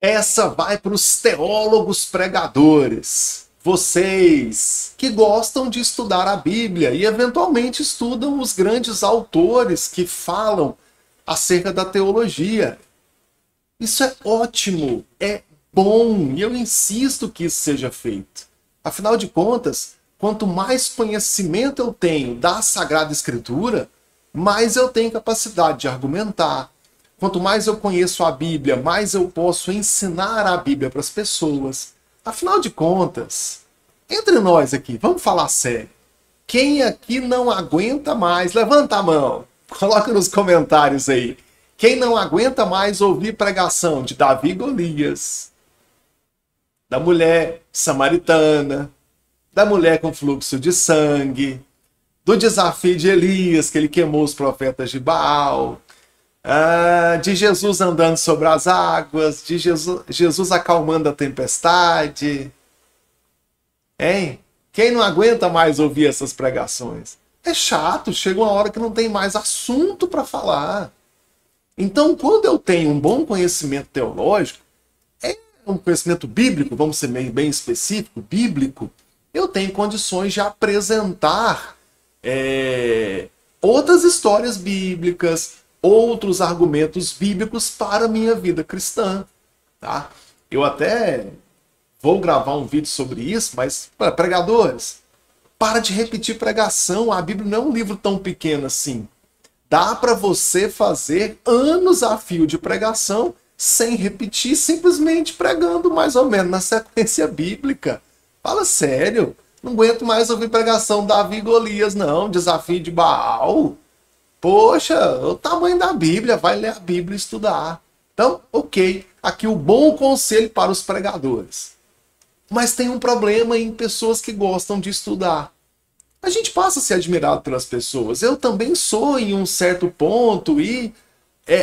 Essa vai para os teólogos pregadores. Vocês que gostam de estudar a Bíblia e eventualmente estudam os grandes autores que falam acerca da teologia. Isso é ótimo, é bom e eu insisto que isso seja feito. Afinal de contas, quanto mais conhecimento eu tenho da Sagrada Escritura, mais eu tenho capacidade de argumentar. Quanto mais eu conheço a Bíblia, mais eu posso ensinar a Bíblia para as pessoas. Afinal de contas, entre nós aqui, vamos falar sério. Quem aqui não aguenta mais? Levanta a mão. Coloca nos comentários aí. Quem não aguenta mais ouvir pregação de Davi e Golias, da mulher samaritana, da mulher com fluxo de sangue, do desafio de Elias, que ele queimou os profetas de Baal, de Jesus andando sobre as águas, de Jesus acalmando a tempestade. Hein? Quem não aguenta mais ouvir essas pregações? É chato, chega uma hora que não tem mais assunto para falar. Então, quando eu tenho um bom conhecimento teológico, um conhecimento bíblico, vamos ser bem específico, bíblico, eu tenho condições de apresentar outras histórias bíblicas, outros argumentos bíblicos para a minha vida cristã. Tá? Eu até vou gravar um vídeo sobre isso, mas, pregadores, para de repetir pregação. A Bíblia não é um livro tão pequeno assim. Dá para você fazer anos a fio de pregação sem repetir, simplesmente pregando mais ou menos na sequência bíblica. Fala sério. Não aguento mais ouvir pregação Davi e Golias, não. Desafio de Baal. Poxa, o tamanho da Bíblia, vai ler a Bíblia e estudar. Então, ok, aqui o bom conselho para os pregadores. Mas tem um problema em pessoas que gostam de estudar. A gente passa a ser admirado pelas pessoas. Eu também sou em um certo ponto e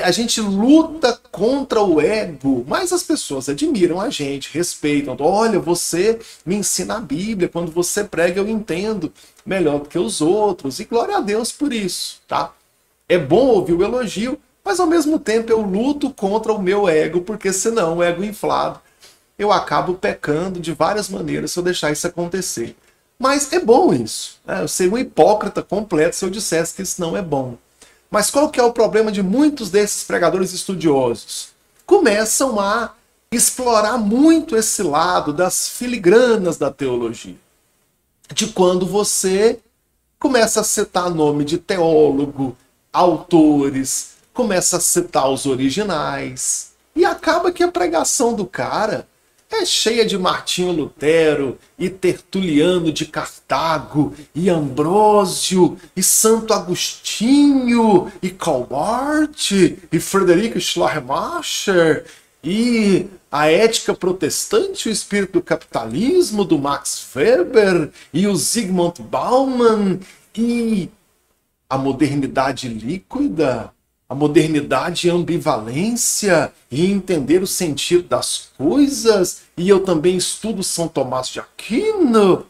a gente luta contra o ego, mas as pessoas admiram a gente, respeitam. Olha, você me ensina a Bíblia, quando você prega eu entendo melhor do que os outros. E glória a Deus por isso, tá? É bom ouvir o elogio, mas ao mesmo tempo eu luto contra o meu ego, porque senão o ego inflado, eu acabo pecando de várias maneiras se eu deixar isso acontecer. Mas é bom isso. Né? Eu seria um hipócrita completo se eu dissesse que isso não é bom. Mas qual que é o problema de muitos desses pregadores estudiosos? Começam a explorar muito esse lado das filigranas da teologia. De quando você começa a citar nome de teólogo, autores, começa a citar os originais, e acaba que a pregação do cara é cheia de Martinho Lutero, e Tertuliano de Cartago, e Ambrósio, e Santo Agostinho, e Calbart, e Frederico Schleiermacher, e a ética protestante, o espírito do capitalismo, do Max Weber, e o Zygmunt Bauman, e a modernidade líquida, a modernidade e ambivalência, e entender o sentido das coisas, e eu também estudo São Tomás de Aquino.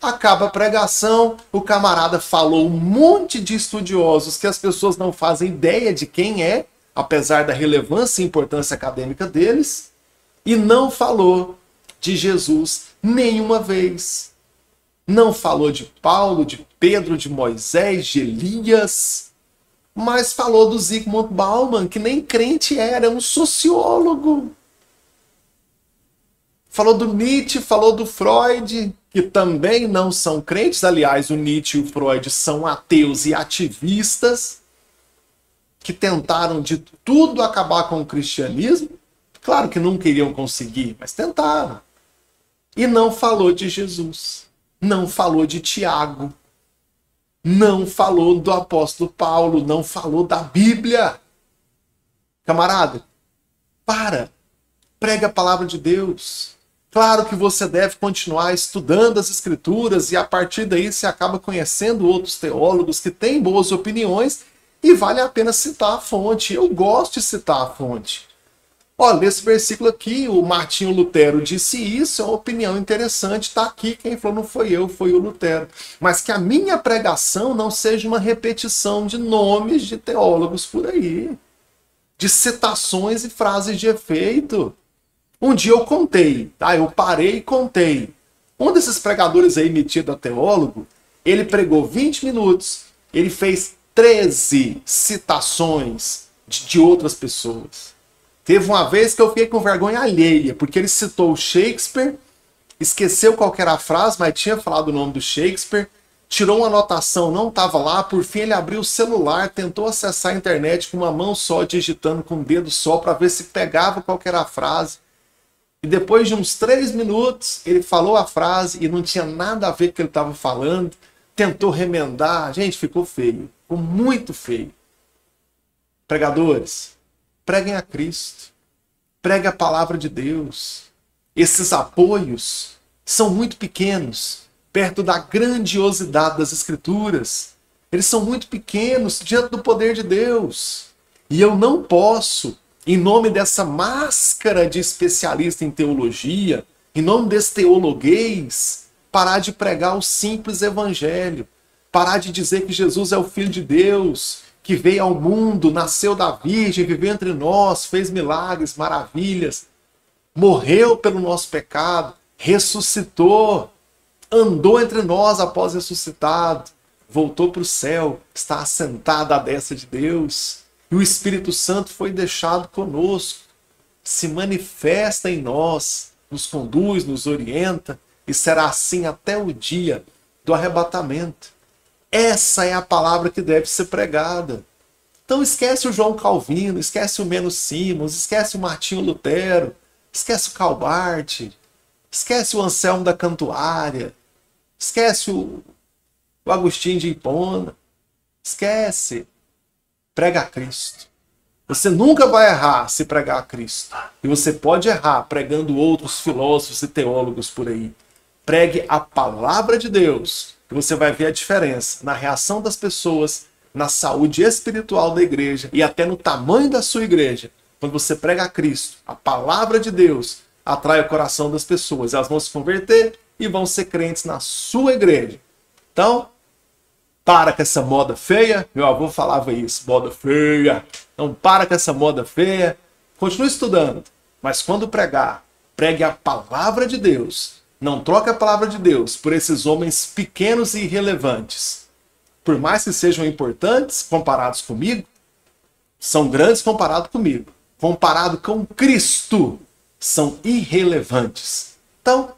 Acaba a pregação, o camarada falou um monte de estudiosos que as pessoas não fazem ideia de quem é, apesar da relevância e importância acadêmica deles, e não falou de Jesus nenhuma vez. Não falou de Paulo, de Pedro, de Moisés, de Elias, mas falou do Zygmunt Bauman, que nem crente era, um sociólogo. Falou do Nietzsche, falou do Freud, que também não são crentes. Aliás, o Nietzsche e o Freud são ateus e ativistas, que tentaram de tudo acabar com o cristianismo. Claro que não queriam conseguir, mas tentaram. E não falou de Jesus. Não falou de Tiago. Não falou do apóstolo Paulo, não falou da Bíblia. Camarada, prega a palavra de Deus. Claro que você deve continuar estudando as escrituras e a partir daí você acaba conhecendo outros teólogos que têm boas opiniões e vale a pena citar a fonte. Eu gosto de citar a fonte. Olha, nesse versículo aqui, o Martinho Lutero disse isso, é uma opinião interessante, está aqui, quem falou não foi eu, foi o Lutero. Mas que a minha pregação não seja uma repetição de nomes de teólogos por aí, de citações e frases de efeito. Um dia eu contei, tá? Eu parei e contei. Um desses pregadores aí metido a teólogo, ele pregou 20 minutos, ele fez 13 citações de outras pessoas. Teve uma vez que eu fiquei com vergonha alheia, porque ele citou o Shakespeare, esqueceu qual que era a frase, mas tinha falado o nome do Shakespeare, tirou uma anotação, não estava lá, por fim ele abriu o celular, tentou acessar a internet com uma mão só, digitando com o dedo só, para ver se pegava qual que era a frase. E depois de uns 3 minutos, ele falou a frase e não tinha nada a ver com o que ele estava falando, tentou remendar, gente, ficou feio, ficou muito feio. Pregadores, preguem a Cristo, preguem a palavra de Deus. Esses apoios são muito pequenos, perto da grandiosidade das Escrituras. Eles são muito pequenos diante do poder de Deus. E eu não posso, em nome dessa máscara de especialista em teologia, em nome desse teologuês, parar de pregar o simples evangelho, parar de dizer que Jesus é o Filho de Deus, que veio ao mundo, nasceu da Virgem, viveu entre nós, fez milagres, maravilhas, morreu pelo nosso pecado, ressuscitou, andou entre nós após ressuscitado, voltou para o céu, está assentado à destra de Deus, e o Espírito Santo foi deixado conosco, se manifesta em nós, nos conduz, nos orienta, e será assim até o dia do arrebatamento. Essa é a palavra que deve ser pregada. Então esquece o João Calvino, esquece o Menos Simons, esquece o Martinho Lutero, esquece o Calbart, esquece o Anselmo da Cantuária, esquece o Agostinho de Hipona, esquece. Prega a Cristo. Você nunca vai errar se pregar a Cristo. E você pode errar pregando outros filósofos e teólogos por aí. Pregue a palavra de Deus, que você vai ver a diferença na reação das pessoas, na saúde espiritual da igreja e até no tamanho da sua igreja. Quando você prega a Cristo, a palavra de Deus atrai o coração das pessoas. Elas vão se converter e vão ser crentes na sua igreja. Então, para com essa moda feia. Meu avô falava isso, moda feia. Não para com essa moda feia. Continue estudando. Mas quando pregar, pregue a palavra de Deus. Não troque a palavra de Deus por esses homens pequenos e irrelevantes. Por mais que sejam importantes comparados comigo, são grandes comparado comigo. Comparado com Cristo, são irrelevantes. Então,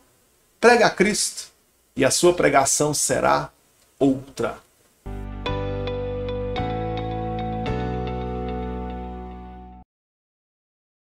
pregue a Cristo e a sua pregação será outra.